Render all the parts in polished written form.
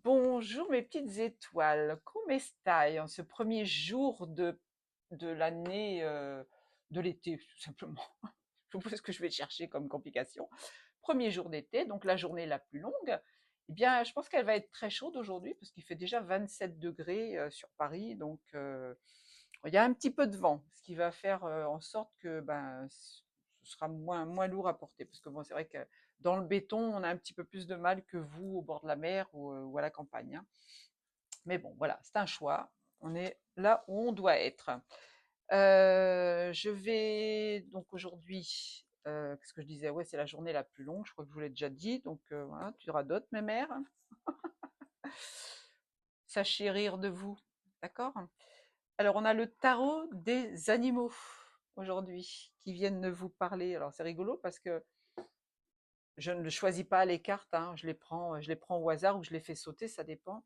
Bonjour mes petites étoiles, come stai en ce premier jour de l'année, de l'été tout simplement. Je vois ce que je vais chercher comme complication. Premier jour d'été, donc la journée la plus longue. Eh bien, je pense qu'elle va être très chaude aujourd'hui parce qu'il fait déjà 27 degrés sur Paris, donc il y a un petit peu de vent, ce qui va faire en sorte que ce sera moins lourd à porter. Parce que bon, c'est vrai que dans le béton, on a un petit peu plus de mal que vous au bord de la mer ou à la campagne, hein. Mais bon, voilà, c'est un choix. On est là où on doit être. Je vais donc aujourd'hui, qu'est-ce que je disais? Ouais, c'est la journée la plus longue, je crois que je vous l'ai déjà dit. Donc voilà, tu radotes, mes mères. Sachez rire de vous, d'accord? Alors, on a le tarot des animaux aujourd'hui qui viennent de vous parler. Alors, c'est rigolo parce que je ne choisis pas les cartes, hein, je les prends au hasard ou je les fais sauter, ça dépend.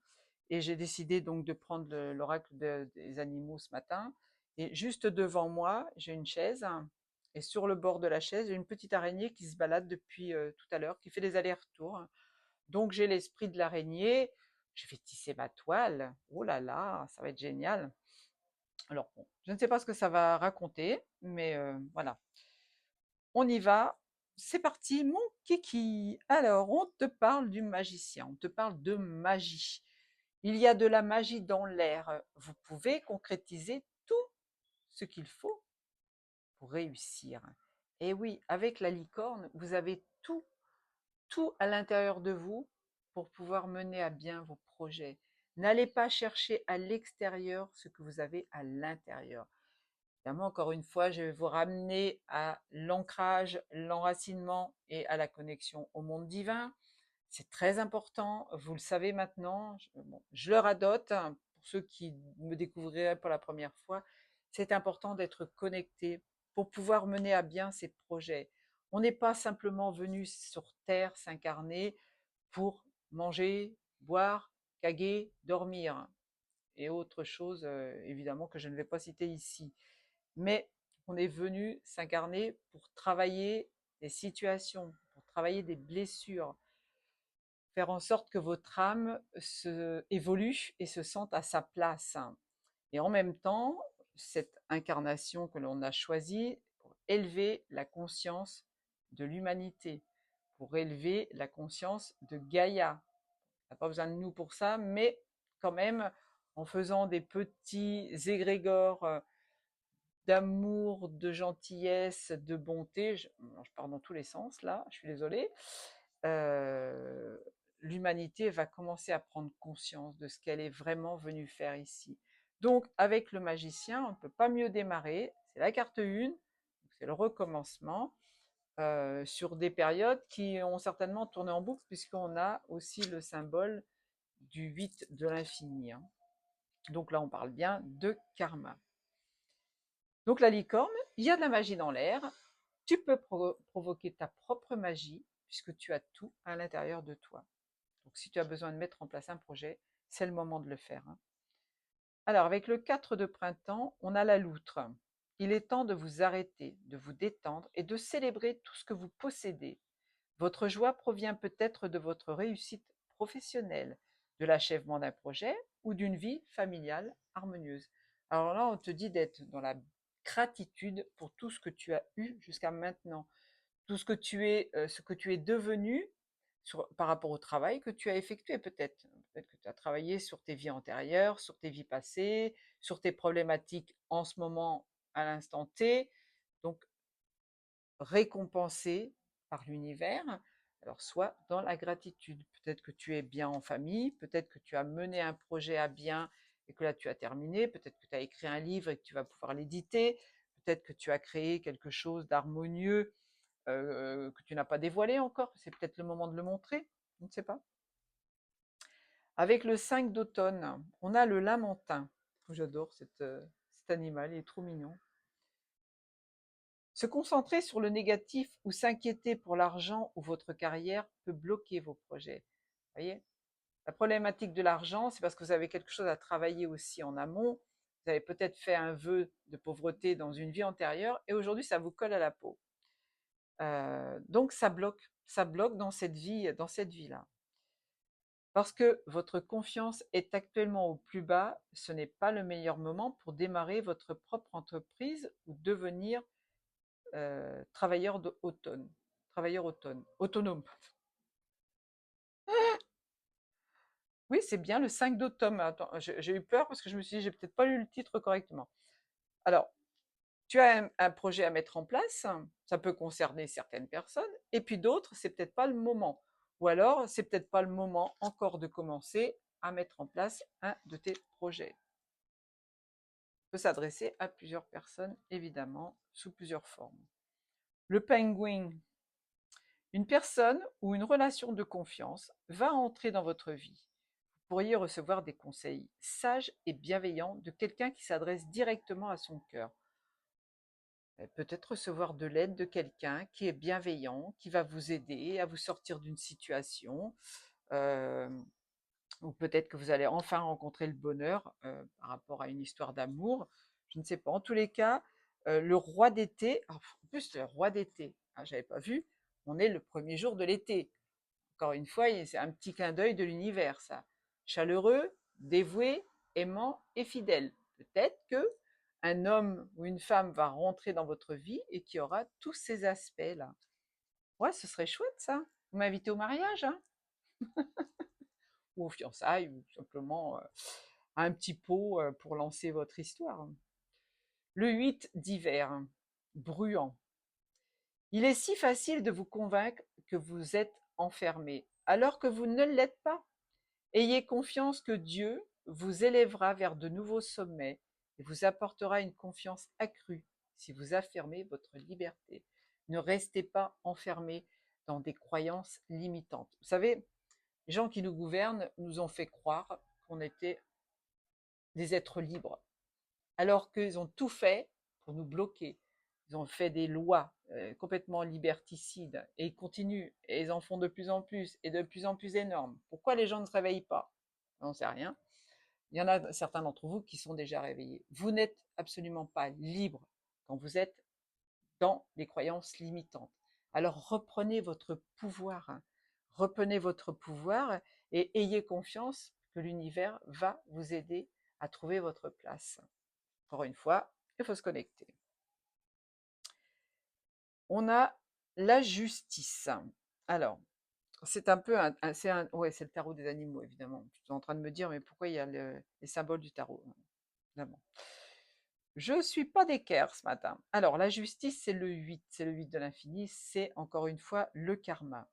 Et j'ai décidé donc de prendre l'oracle des animaux ce matin. Et juste devant moi, j'ai une chaise. Et sur le bord de la chaise, j'ai une petite araignée qui se balade depuis tout à l'heure, qui fait des allers-retours. Donc, j'ai l'esprit de l'araignée. Je vais tisser ma toile. Oh là là, ça va être génial. Alors bon, je ne sais pas ce que ça va raconter, mais voilà. On y va. C'est parti, mon kiki. Alors, on te parle du magicien, on te parle de magie. Il y a de la magie dans l'air. Vous pouvez concrétiser tout ce qu'il faut pour réussir. Et oui, avec la licorne, vous avez tout à l'intérieur de vous pour pouvoir mener à bien vos projets. N'allez pas chercher à l'extérieur ce que vous avez à l'intérieur. Évidemment, encore une fois, je vais vous ramener à l'ancrage, l'enracinement et à la connexion au monde divin. C'est très important, vous le savez maintenant. Bon, je le radote, hein, pour ceux qui me découvriraient pour la première fois. C'est important d'être connecté pour pouvoir mener à bien ces projets. On n'est pas simplement venu sur Terre s'incarner pour manger, boire, caguer, dormir et autre chose, évidemment, que je ne vais pas citer ici. Mais on est venu s'incarner pour travailler des situations, pour travailler des blessures, faire en sorte que votre âme évolue et se sente à sa place. Et en même temps, cette incarnation que l'on a choisie pour élever la conscience de l'humanité, pour élever la conscience de Gaïa. On n'a pas besoin de nous pour ça, mais quand même, en faisant des petits égrégores d'amour, de gentillesse, de bonté, je pars dans tous les sens là, je suis désolée, euh, l'humanité va commencer à prendre conscience de ce qu'elle est vraiment venue faire ici. Donc avec le magicien, on ne peut pas mieux démarrer, c'est la carte 1, c'est le recommencement, sur des périodes qui ont certainement tourné en boucle puisqu'on a aussi le symbole du 8 de l'infini, hein. Donc là on parle bien de karma. Donc la licorne, il y a de la magie dans l'air. Tu peux provoquer ta propre magie puisque tu as tout à l'intérieur de toi. Donc si tu as besoin de mettre en place un projet, c'est le moment de le faire, hein. Alors avec le 4 de printemps, on a la loutre. Il est temps de vous arrêter, de vous détendre et de célébrer tout ce que vous possédez. Votre joie provient peut-être de votre réussite professionnelle, de l'achèvement d'un projet ou d'une vie familiale harmonieuse. Alors là, on te dit d'être dans la gratitude pour tout ce que tu as eu jusqu'à maintenant, tout ce que tu es devenu par rapport au travail que tu as effectué peut-être. Peut-être que tu as travaillé sur tes vies antérieures, sur tes vies passées, sur tes problématiques en ce moment, à l'instant T. Donc, récompensé par l'univers. Alors, soit dans la gratitude. Peut-être que tu es bien en famille, peut-être que tu as mené un projet à bien et que là tu as terminé, peut-être que tu as écrit un livre et que tu vas pouvoir l'éditer, peut-être que tu as créé quelque chose d'harmonieux que tu n'as pas dévoilé encore, c'est peut-être le moment de le montrer, je ne sais pas. Avec le 5 d'automne, on a le lamentin. J'adore cet animal, il est trop mignon. Se concentrer sur le négatif ou s'inquiéter pour l'argent ou votre carrière peut bloquer vos projets. Vous voyez, la problématique de l'argent, c'est parce que vous avez quelque chose à travailler aussi en amont. Vous avez peut-être fait un vœu de pauvreté dans une vie antérieure et aujourd'hui, ça vous colle à la peau. Donc, ça bloque dans cette vie-là. Parce que votre confiance est actuellement au plus bas, ce n'est pas le meilleur moment pour démarrer votre propre entreprise ou devenir travailleur autonome. Oui, c'est bien le 5 d'automne. Attends, j'ai eu peur parce que je me suis dit, j'ai peut-être pas lu le titre correctement. Alors, tu as un projet à mettre en place, ça peut concerner certaines personnes, et puis d'autres, c'est peut-être pas le moment. Ou alors, c'est peut-être pas le moment encore de commencer à mettre en place un de tes projets. Peut s'adresser à plusieurs personnes, évidemment, sous plusieurs formes. Le penguin. Une personne ou une relation de confiance va entrer dans votre vie. Vous pourriez recevoir des conseils sages et bienveillants de quelqu'un qui s'adresse directement à son cœur. Peut-être recevoir de l'aide de quelqu'un qui est bienveillant, qui va vous aider à vous sortir d'une situation, euh, ou peut-être que vous allez enfin rencontrer le bonheur par rapport à une histoire d'amour. Je ne sais pas. En tous les cas, le roi d'été, en plus le roi d'été, hein, j'avais pas vu, on est le premier jour de l'été. Encore une fois, c'est un petit clin d'œil de l'univers, ça. Chaleureux, dévoué, aimant et fidèle. Peut-être que un homme ou une femme va rentrer dans votre vie et qui aura tous ces aspects-là. Ouais, ce serait chouette ça. Vous m'invitez au mariage, hein, ou aux fiançailles, ou simplement à un petit pot pour lancer votre histoire. Le 8 d'hiver, bruyant. Il est si facile de vous convaincre que vous êtes enfermé, alors que vous ne l'êtes pas. Ayez confiance que Dieu vous élèvera vers de nouveaux sommets et vous apportera une confiance accrue si vous affirmez votre liberté. Ne restez pas enfermés dans des croyances limitantes. Vous savez, les gens qui nous gouvernent nous ont fait croire qu'on était des êtres libres, alors qu'ils ont tout fait pour nous bloquer. Ils ont fait des lois complètement liberticides et ils continuent et ils en font de plus en plus énormes. Pourquoi les gens ne se réveillent pas? On n'en sait rien. Il y en a certains d'entre vous qui sont déjà réveillés. Vous n'êtes absolument pas libre quand vous êtes dans les croyances limitantes. Alors reprenez votre pouvoir, hein. Reprenez votre pouvoir et ayez confiance que l'univers va vous aider à trouver votre place. Encore une fois, il faut se connecter. On a la justice. Alors, c'est un peu ouais, c'est le tarot des animaux, évidemment. Je suis en train de me dire, mais pourquoi il y a les symboles du tarot, évidemment. Je suis pas d'équerre ce matin. Alors, la justice, c'est le 8 de l'infini, c'est encore une fois le karma.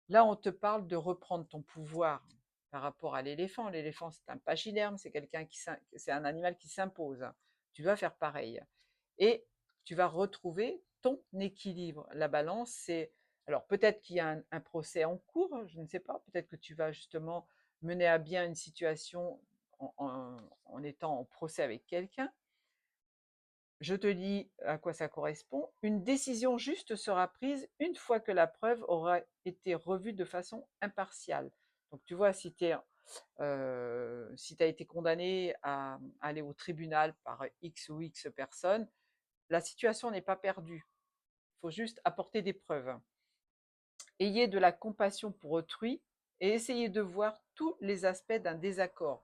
Là, on te parle de reprendre ton pouvoir par rapport à l'éléphant. L'éléphant, c'est un pachyderme, c'est un animal qui s'impose. Tu dois faire pareil. Et tu vas retrouver ton équilibre. La balance, c'est... Alors, peut-être qu'il y a un procès en cours, je ne sais pas. Peut-être que tu vas justement mener à bien une situation en étant en procès avec quelqu'un. Je te dis à quoi ça correspond. Une décision juste sera prise une fois que la preuve aura été revue de façon impartiale. Donc tu vois, si tu as été condamné à aller au tribunal par X ou X personnes, la situation n'est pas perdue. Il faut juste apporter des preuves. Ayez de la compassion pour autrui et essayez de voir tous les aspects d'un désaccord.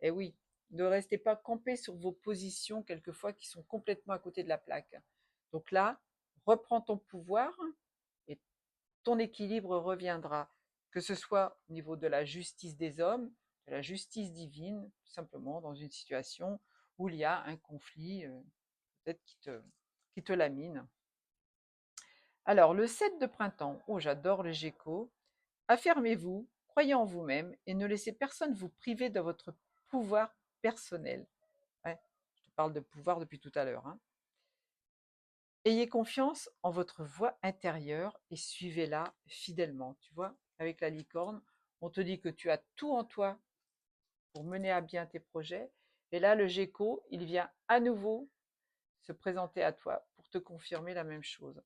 Et oui, ne restez pas campés sur vos positions quelquefois qui sont complètement à côté de la plaque. Donc là, reprends ton pouvoir et ton équilibre reviendra, que ce soit au niveau de la justice des hommes, de la justice divine, tout simplement dans une situation où il y a un conflit peut-être qui te lamine. Alors, le 7 de printemps, oh j'adore le Géco. Affirmez-vous, croyez en vous-même et ne laissez personne vous priver de votre pouvoir personnel. Ouais, je te parle de pouvoir depuis tout à l'heure, hein. Ayez confiance en votre voix intérieure et suivez-la fidèlement. Tu vois, avec la licorne, on te dit que tu as tout en toi pour mener à bien tes projets. Et là, le Géco, il vient à nouveau se présenter à toi pour te confirmer la même chose.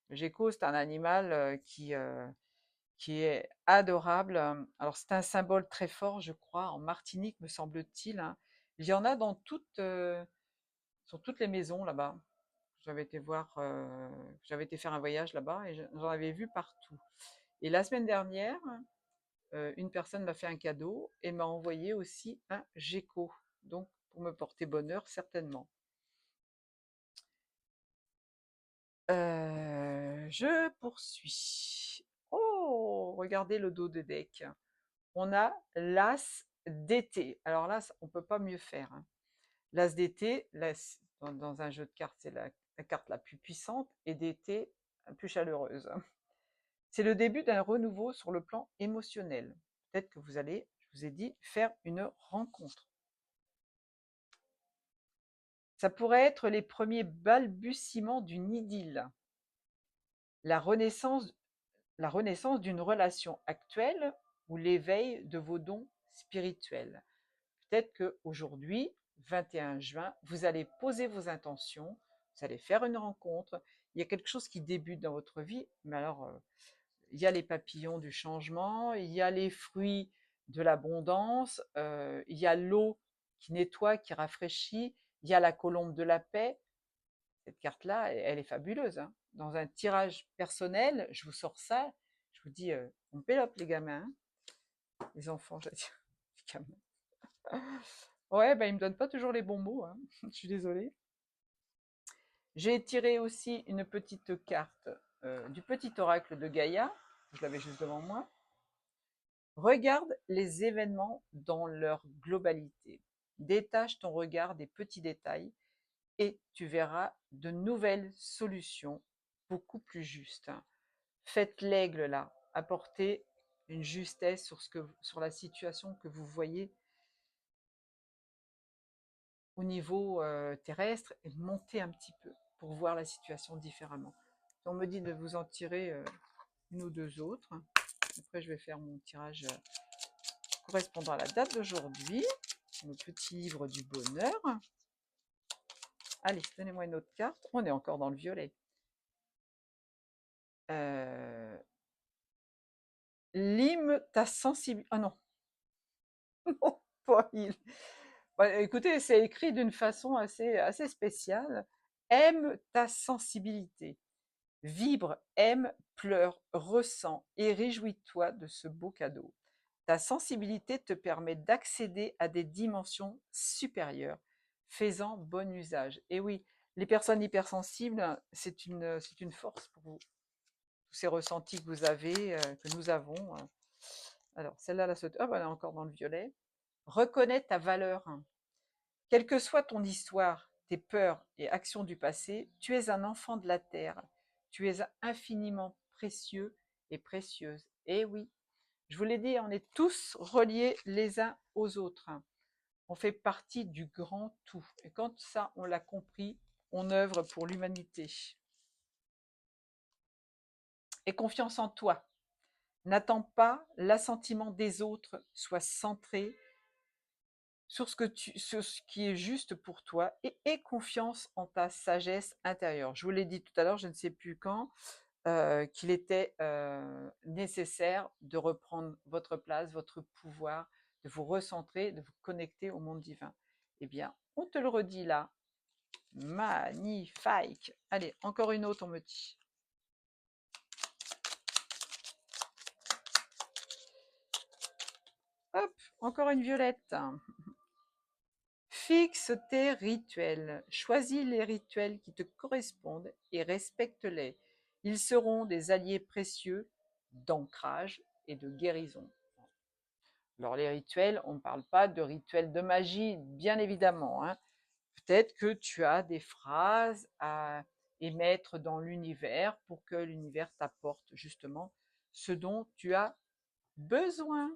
Le Géco, c'est un animal qui est adorable. Alors, c'est un symbole très fort, je crois, en Martinique, me semble-t-il, hein. Il y en a sur toutes les maisons là-bas. J'avais été faire un voyage là-bas et j'en avais vu partout. Et la semaine dernière, une personne m'a fait un cadeau et m'a envoyé aussi un gecko, donc pour me porter bonheur certainement. Je poursuis. Oh, regardez le dos de deck. On a l'as d'été. Alors là, on peut pas mieux faire, hein. L'as d'été, dans un jeu de cartes, c'est la carte la plus puissante et d'été la plus chaleureuse. C'est le début d'un renouveau sur le plan émotionnel. Peut-être que vous allez, je vous ai dit, faire une rencontre. Ça pourrait être les premiers balbutiements d'une idylle, la renaissance, la renaissance d'une relation actuelle ou l'éveil de vos dons spirituels. Peut-être qu'aujourd'hui, 21 juin, vous allez poser vos intentions, vous allez faire une rencontre, il y a quelque chose qui débute dans votre vie, mais alors, il y a les papillons du changement, il y a les fruits de l'abondance, il y a l'eau qui nettoie, qui rafraîchit, il y a la colombe de la paix. Cette carte-là, elle est fabuleuse, hein. Dans un tirage personnel, je vous sors ça, je vous dis, on pélope les gamins, hein. Les enfants, je veux dire, les gamins. Ouais, ben ils me donnent pas toujours les bons mots, hein. Je suis désolée. J'ai tiré aussi une petite carte du petit oracle de Gaïa, je l'avais juste devant moi. Regarde les événements dans leur globalité. Détache ton regard des petits détails et tu verras de nouvelles solutions beaucoup plus justes. Faites l'aigle là, apportez une justesse sur la situation que vous voyez au niveau terrestre et montez un petit peu pour voir la situation différemment. On me dit de vous en tirer une ou deux autres. Après, je vais faire mon tirage correspondant à la date d'aujourd'hui, le petit livre du bonheur. Allez, donnez-moi une autre carte. On est encore dans le violet. Lime ta sensibilité. Ah non. Non, pas il. Bah, écoutez, c'est écrit d'une façon assez spéciale. Aime ta sensibilité. Vibre, aime, pleure, ressens et réjouis-toi de ce beau cadeau. Ta sensibilité te permet d'accéder à des dimensions supérieures. Fais-en bon usage. Et oui, les personnes hypersensibles, c'est une force pour vous. Tous ces ressentis que vous avez, que nous avons. Alors, celle-là, elle est encore dans le violet. Reconnais ta valeur. Quelle que soit ton histoire, tes peurs et actions du passé, tu es un enfant de la terre. Tu es infiniment précieux et précieuse. Et oui, je vous l'ai dit, on est tous reliés les uns aux autres. On fait partie du grand tout. Et quand ça, on l'a compris, on œuvre pour l'humanité. Et confiance en toi. N'attends pas l'assentiment des autres, sois centré sur sur ce qui est juste pour toi et aie confiance en ta sagesse intérieure. Je vous l'ai dit tout à l'heure, je ne sais plus quand, qu'il était nécessaire de reprendre votre place, votre pouvoir, de vous recentrer, de vous connecter au monde divin. Eh bien, on te le redit là. Magnifique. Allez, encore une autre, on me dit. Hop, encore une violette. Fixe tes rituels. Choisis les rituels qui te correspondent et respecte-les. Ils seront des alliés précieux d'ancrage et de guérison. Alors les rituels, on ne parle pas de rituels de magie, bien évidemment, hein. Peut-être que tu as des phrases à émettre dans l'univers pour que l'univers t'apporte justement ce dont tu as besoin.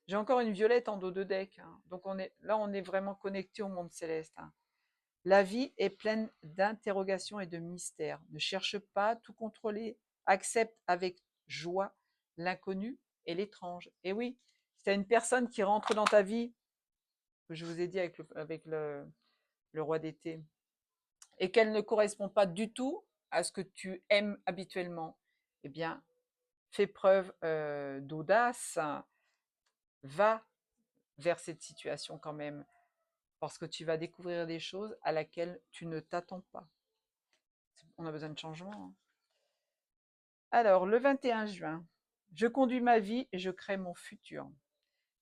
J'ai encore une violette en dos de deck, hein. Donc on est vraiment connecté au monde céleste, hein. La vie est pleine d'interrogations et de mystères. Ne cherche pas à tout contrôler. Accepte avec joie l'inconnu et l'étrange. Et oui, si tu as une personne qui rentre dans ta vie, que je vous ai dit avec le roi d'été, et qu'elle ne correspond pas du tout à ce que tu aimes habituellement, eh bien, fais preuve d'audace, va vers cette situation quand même, parce que tu vas découvrir des choses à laquelle tu ne t'attends pas. On a besoin de changement, hein. Alors, le 21 juin, je conduis ma vie et je crée mon futur.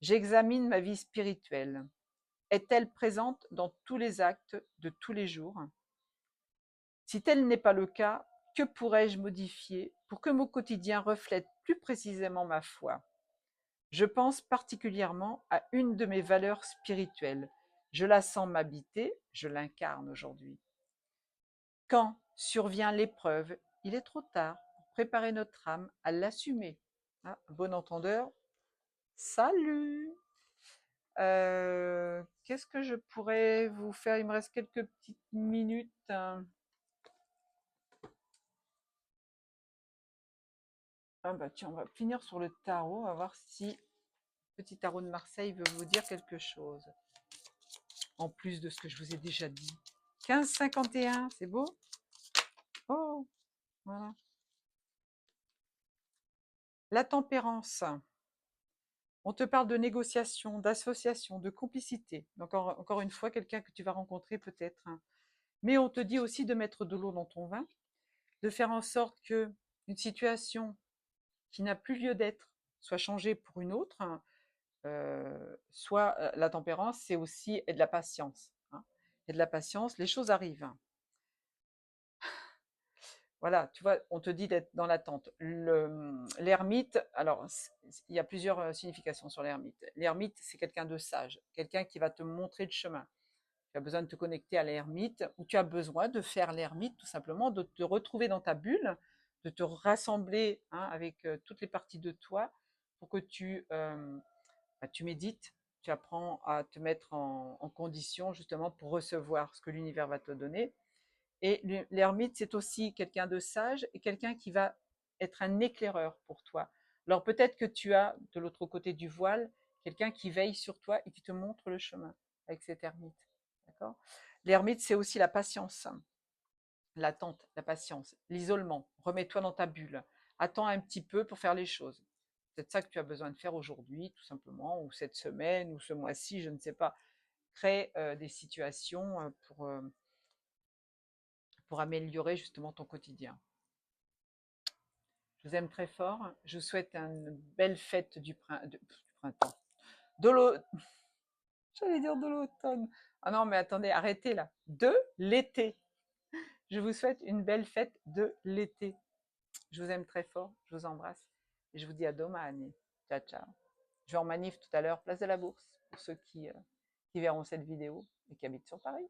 J'examine ma vie spirituelle. Est-elle présente dans tous les actes de tous les jours? Si tel n'est pas le cas, que pourrais-je modifier pour que mon quotidien reflète plus précisément ma foi? Je pense particulièrement à une de mes valeurs spirituelles. Je la sens m'habiter, je l'incarne aujourd'hui. Quand survient l'épreuve, il est trop tard pour préparer notre âme à l'assumer. Ah, bon entendeur, salut. Qu'est-ce que je pourrais vous faire? Il me reste quelques petites minutes. Ah bah tiens, on va finir sur le tarot. On va voir si Petit Tarot de Marseille veut vous dire quelque chose. En plus de ce que je vous ai déjà dit. 15,51, c'est beau? Oh, voilà. La tempérance. On te parle de négociation, d'association, de complicité. Donc, encore une fois, quelqu'un que tu vas rencontrer peut-être. Mais on te dit aussi de mettre de l'eau dans ton vin, de faire en sorte que une situation qui n'a plus lieu d'être soit changée pour une autre. Soit la tempérance, c'est aussi de la patience. Et de la patience, les choses arrivent. Voilà, tu vois, on te dit d'être dans l'attente. L'ermite, alors, il y a plusieurs significations sur l'ermite. L'ermite, c'est quelqu'un de sage, quelqu'un qui va te montrer le chemin. Tu as besoin de te connecter à l'ermite, ou tu as besoin de faire l'ermite, tout simplement, de te retrouver dans ta bulle, de te rassembler avec toutes les parties de toi pour que tu médites, tu apprends à te mettre en condition justement pour recevoir ce que l'univers va te donner. Et l'ermite, c'est aussi quelqu'un de sage et quelqu'un qui va être un éclaireur pour toi. Alors peut-être que tu as de l'autre côté du voile quelqu'un qui veille sur toi et qui te montre le chemin avec cet ermite. D'accord? L'ermite, c'est aussi la patience, l'attente, la patience, l'isolement. Remets-toi dans ta bulle. Attends un petit peu pour faire les choses. C'est peut-être ça que tu as besoin de faire aujourd'hui, tout simplement, ou cette semaine, ou ce mois-ci, je ne sais pas. Crée des situations pour améliorer justement ton quotidien. Je vous aime très fort. Je vous souhaite une belle fête du printemps. J'allais dire de l'automne. Ah non, mais attendez, arrêtez là. De l'été. Je vous souhaite une belle fête de l'été. Je vous aime très fort. Je vous embrasse. Et je vous dis à domani. Ciao, ciao. Je vais en manif tout à l'heure, place de la Bourse, pour ceux qui verront cette vidéo et qui habitent sur Paris.